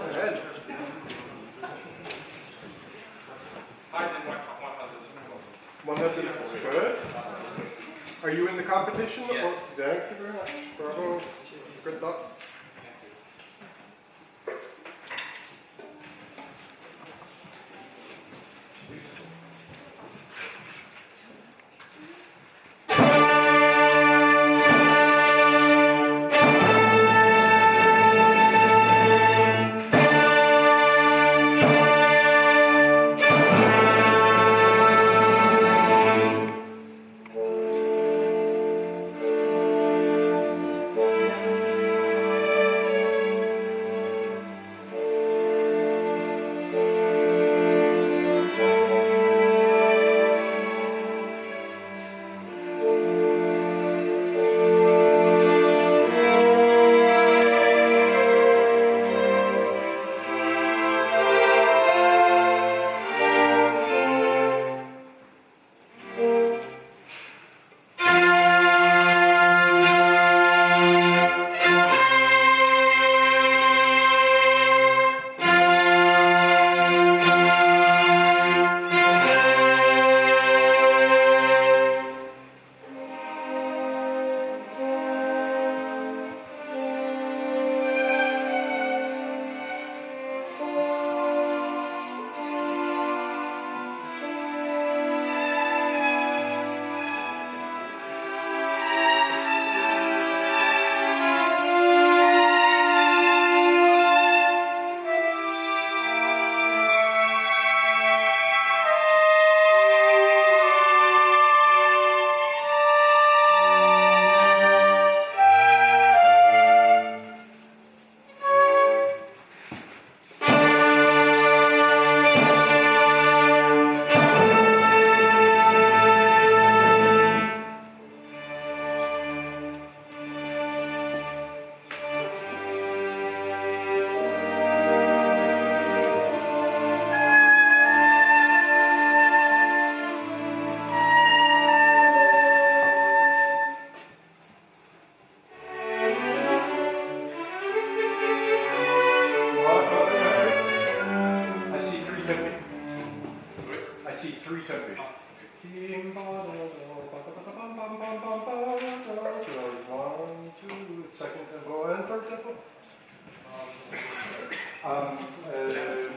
ahead. Haydn 104. Good. Are you in the competition? Yes. Thank you very much. Bravo. Good luck.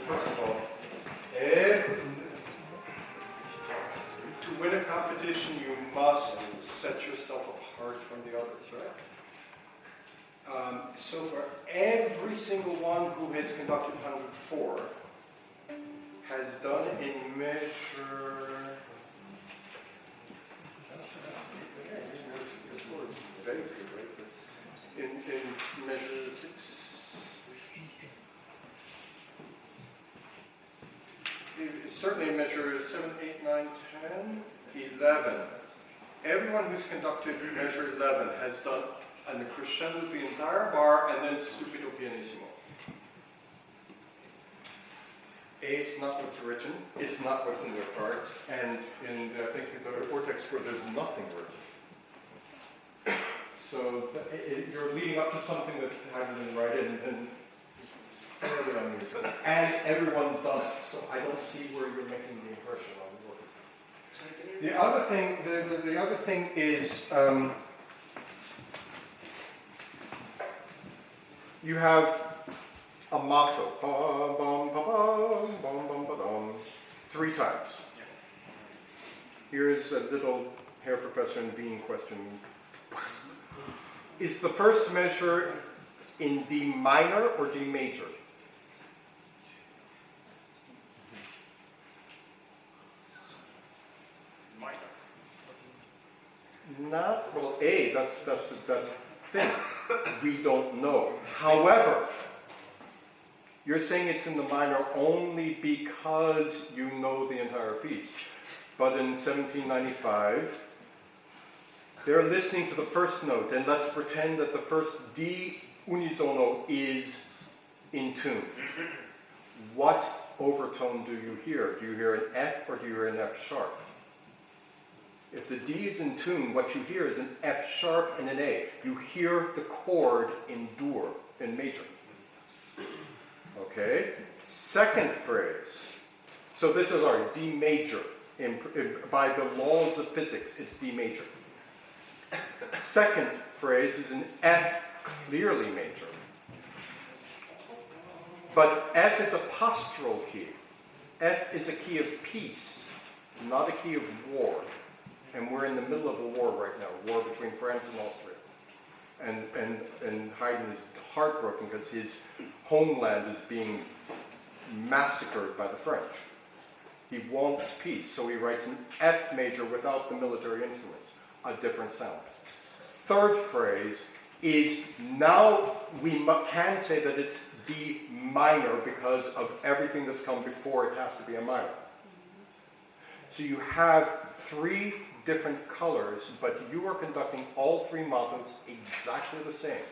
First of all, to win a competition, you must set yourself apart from the others, right? So for every single one who has conducted 104, has done it in measure. Very good, right? In measure 6. Certainly in measure 7, 8, 9, 10, 11. Everyone who's conducted measure 11 has done a crescendo the entire bar and then stupido pianissimo. It's not what's written, it's not what's in their cards, and in I think the Vortex score there's nothing written. So you're leading up to something that's hadn't been right and and everyone's done it. So I don't see where you're making the impression on the orchestra. The other thing is you have a motto, 3 times. Here's a little hair professor in Wien question. Is the first measure in D minor or D major? Minor. Not, well, A, that's the thing. We don't know. However, you're saying it's in the minor only because you know the entire piece. But in 1795, they're listening to the first note, and let's pretend that the first D unisono is in tune. What overtone do you hear? Do you hear an F or do you hear an F sharp? If the D is in tune, what you hear is an F sharp and an A. You hear the chord in dur, in major. Okay? Second phrase. So this is our D major. By the laws of physics, it's D major. Second phrase is an F clearly major. But F is a postural key. F is a key of peace, not a key of war. And we're in the middle of a war right now, war between France and Austria. And Haydn is heartbroken because his homeland is being massacred by the French. He wants peace, so he writes an F major without the military instruments, a different sound. Third phrase is, now we can say that it's D minor because of everything that's come before it has to be a minor. So you have three different colors, but you are conducting all three motives exactly the same.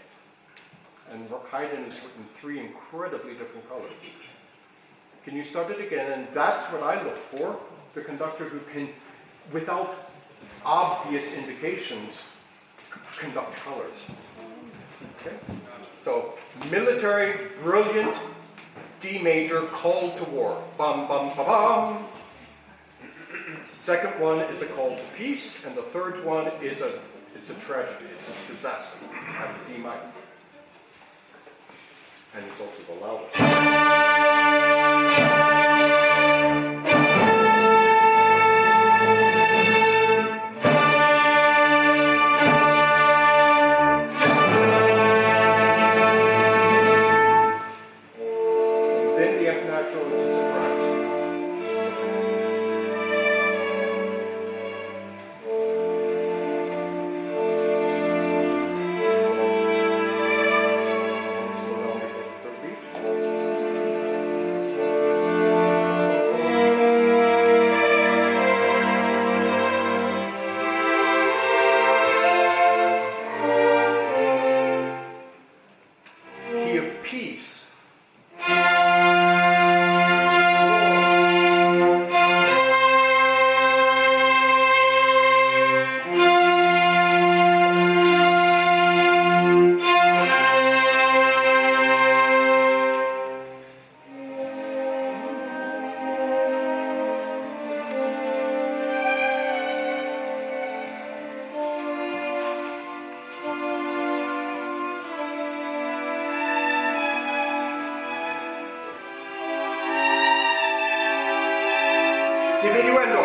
And Haydn has written three incredibly different colors. Can you start it again? And that's what I look for, the conductor who can, without obvious indications, conduct colors. Okay? So, military, brilliant, D major, call to war. Bum, bum, ba, bum. Second one is a call to peace, and the third one is it's a tragedy, it's a disaster. Have a D minor. And it's also the loudest. Then the F natural is a surprise. Slow down before the third beat. Key of peace. Diminuendo.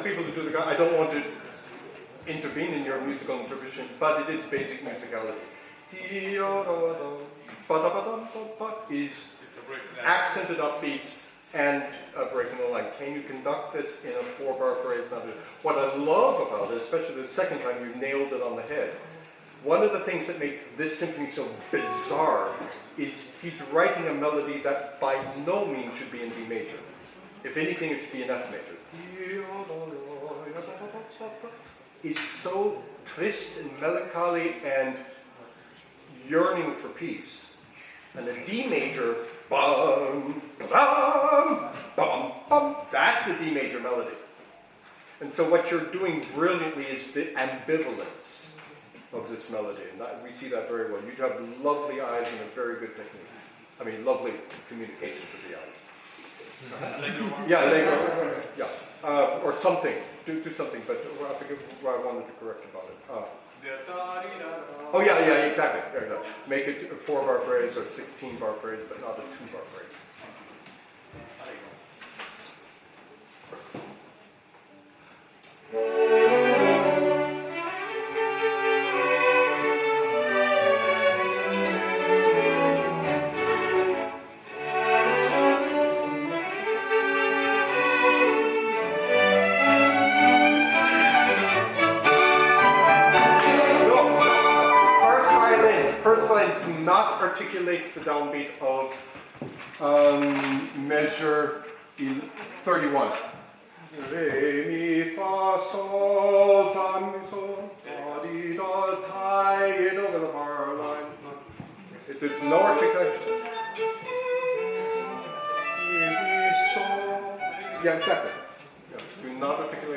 the people who do the, I don't want to intervene in your musical interpretation, but it is basic musicality. Is It's a break. accented upbeats and a break in the line. Can you conduct this in a 4-bar phrase? What I love about it, especially the second time you nailed it on the head, one of the things that makes this symphony so bizarre is he's writing a melody that by no means should be in D major. If anything, it should be in F major. It's so triste and melancholy and yearning for peace. And a D major, bum, bum, bum, bum, that's a D major melody. And so what you're doing brilliantly is the ambivalence of this melody, and that, we see that very well. You have lovely eyes and a very good technique. I mean, lovely communication with the eyes. Yeah, Lego, yeah, or something. Do something, but I forget what I wanted to correct about it. Oh yeah, exactly. Make it a 4-bar phrase or 16-bar phrase, but not a 2-bar phrase. First line do not articulate the downbeat of measure 31. Re, mi, fa, sol, fa, mi, sol, fa, di, da, tie it over the bar line. There's no articulation. Mi, sol. Yeah, exactly. Yeah, do not articulate.